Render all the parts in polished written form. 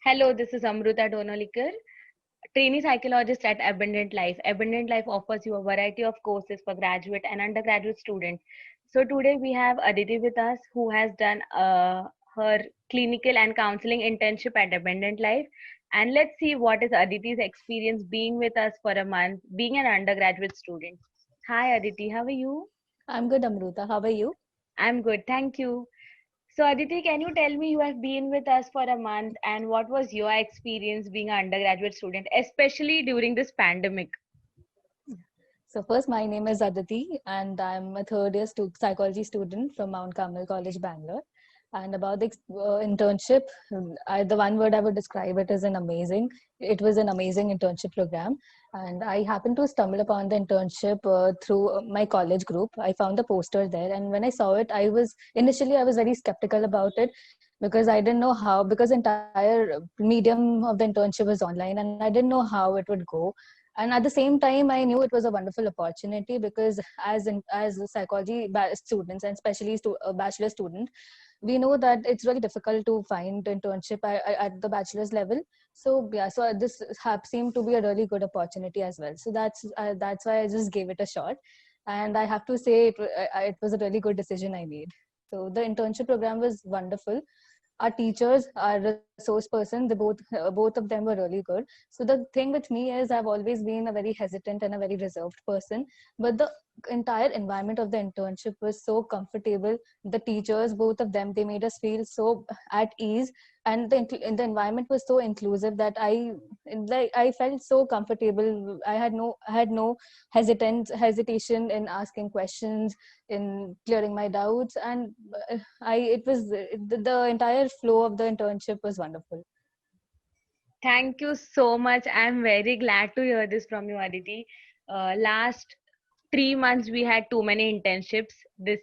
Hello, this is Amruta Donolikar, trainee psychologist at Abundant Life. Abundant Life offers you a variety of courses for graduate and undergraduate students. So today we have Aditi with us, who has done her clinical and counseling internship at Abundant Life. And let's see what is Aditi's experience being with us for a month, being an undergraduate student. Hi Aditi, how are you? I'm good, Amruta. How are you? I'm good, thank you. So, Aditi, can you tell me, you have been with us for a month, and what was your experience being an undergraduate student, especially during this pandemic? So, first, my name is Aditi, and I'm a third year psychology student from Mount Carmel College, Bangalore. And about the internship, the one word I would describe it as an amazing. It was an amazing internship program, and I happened to stumble upon the internship through my college group. I found the poster there, and when I saw it, I was very skeptical about it because I didn't know how, because entire medium of the internship was online, and I didn't know how it would go. And at the same time, I knew it was a wonderful opportunity because as psychology students, and especially a bachelor student, we know that it's really difficult to find internship at the bachelor's level. So yeah, so this seemed to be a really good opportunity as well. So that's why I just gave it a shot, and I have to say it was a really good decision I made. So the internship program was wonderful. Our teachers, our resource person, both of them were really good. So the thing with me is I've always been a very hesitant and a very reserved person, but the entire environment of the internship was so comfortable. The teachers, both of them, they made us feel so at ease, and the environment was so inclusive that I felt so comfortable. I had no hesitation in asking questions, in clearing my doubts, and the entire flow of the internship was wonderful. Thank you so much. I'm very glad to hear this from you, Aditi. Last 3 months, we had too many internships. This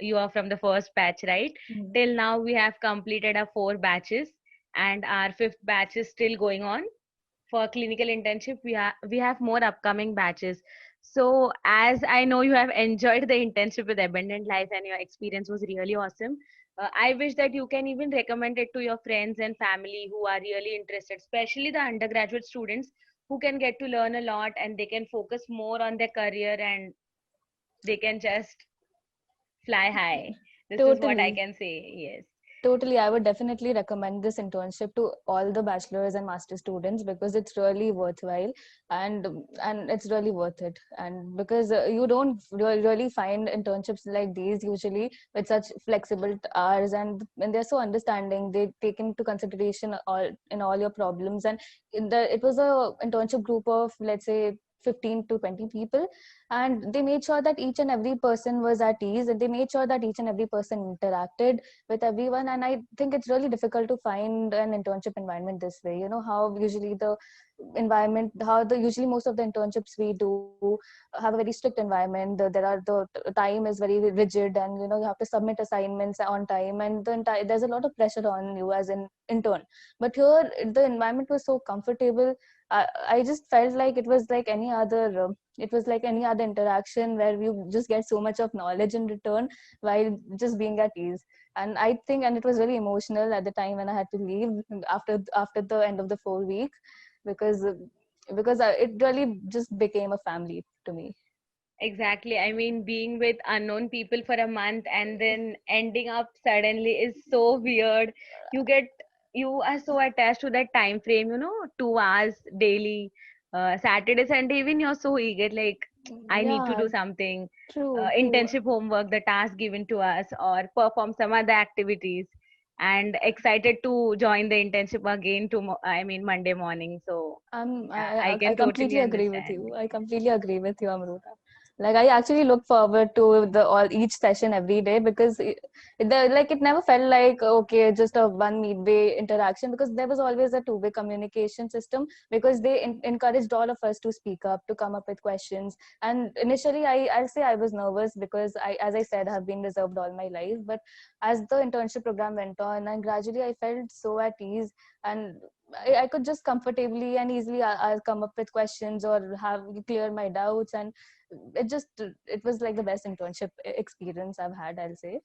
You are from the first batch, right? Mm. Till now, we have completed our 4 batches, and our fifth batch is still going on. For clinical internship, we have more upcoming batches. So as I know you have enjoyed the internship with Abundant Life and your experience was really awesome, I wish that you can even recommend it to your friends and family who are really interested, especially the undergraduate students who can get to learn a lot and they can focus more on their career and they can just fly high. This is what I Totally. can say. Yes. Totally, I would definitely recommend this internship to all the bachelor's and master students because it's really worthwhile, and it's really worth it. And because you don't really find internships like these usually with such flexible hours, and they're so understanding. They take into consideration all your problems. And it was a internship group of, let's say, 15 to 20 people, and they made sure that each and every person was at ease, and they made sure that each and every person interacted with everyone. And I think it's really difficult to find an internship environment this way. You know how usually the environment, how the usually most of the internships we do have a very strict environment. The time is very rigid, and you have to submit assignments on time, and there's a lot of pressure on you as an intern. But here the environment was so comfortable. I just felt like it was like any other interaction where you just get so much of knowledge in return while just being at ease. And I think, and it was very emotional at the time when I had to leave after the end of the 4 week, because it really just became a family to me. Exactly. I mean, being with unknown people for a month and then ending up suddenly is so weird. You get, you are so attached to that time frame, 2 hours daily, Saturday, Sunday, even you're so eager, like, I need to Yeah, do something, true. internship homework, the task given to us, or perform some other activities, and excited to join the internship again I mean, Monday morning. So, yeah, I I can totally completely agree with understand. you. I completely agree with you, Amruta. Like I actually look forward to the all each session every day because it never felt like okay, just a one midway interaction, because there was always a two-way communication system, because they encouraged all of us to speak up, to come up with questions. And initially I'll say I was nervous because as I said, have been reserved all my life. But as the internship program went on, and gradually I felt so at ease, and I could just comfortably and easily I'll come up with questions or have clear my doubts. And it was like the best internship experience I've had, I'll say.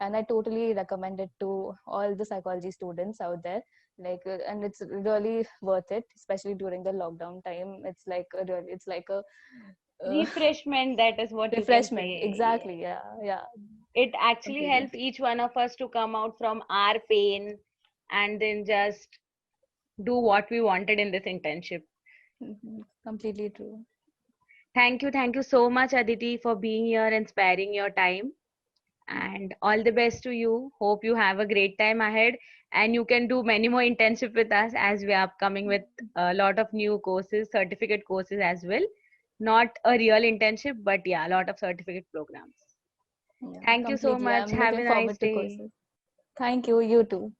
and I totally recommend it to all the psychology students out there. Like, and it's really worth it, especially during the lockdown time. It's like a really, it's like a Refreshment, that is what you can refreshment. say. Exactly. Yeah. Yeah. It actually Completely. helps each one of us to come out from our pain and then just do what we wanted in this internship. Completely true. Thank you so much, Aditi, for being here and sparing your time. And all the best to you. Hope you have a great time ahead and you can do many more internship with us, as we are upcoming with a lot of new courses, certificate courses as well. Not a real internship, but yeah, a lot of certificate programs. Yeah, Thank you so completely. much. I'm Have a looking nice forward to day. courses. Thank you. You too.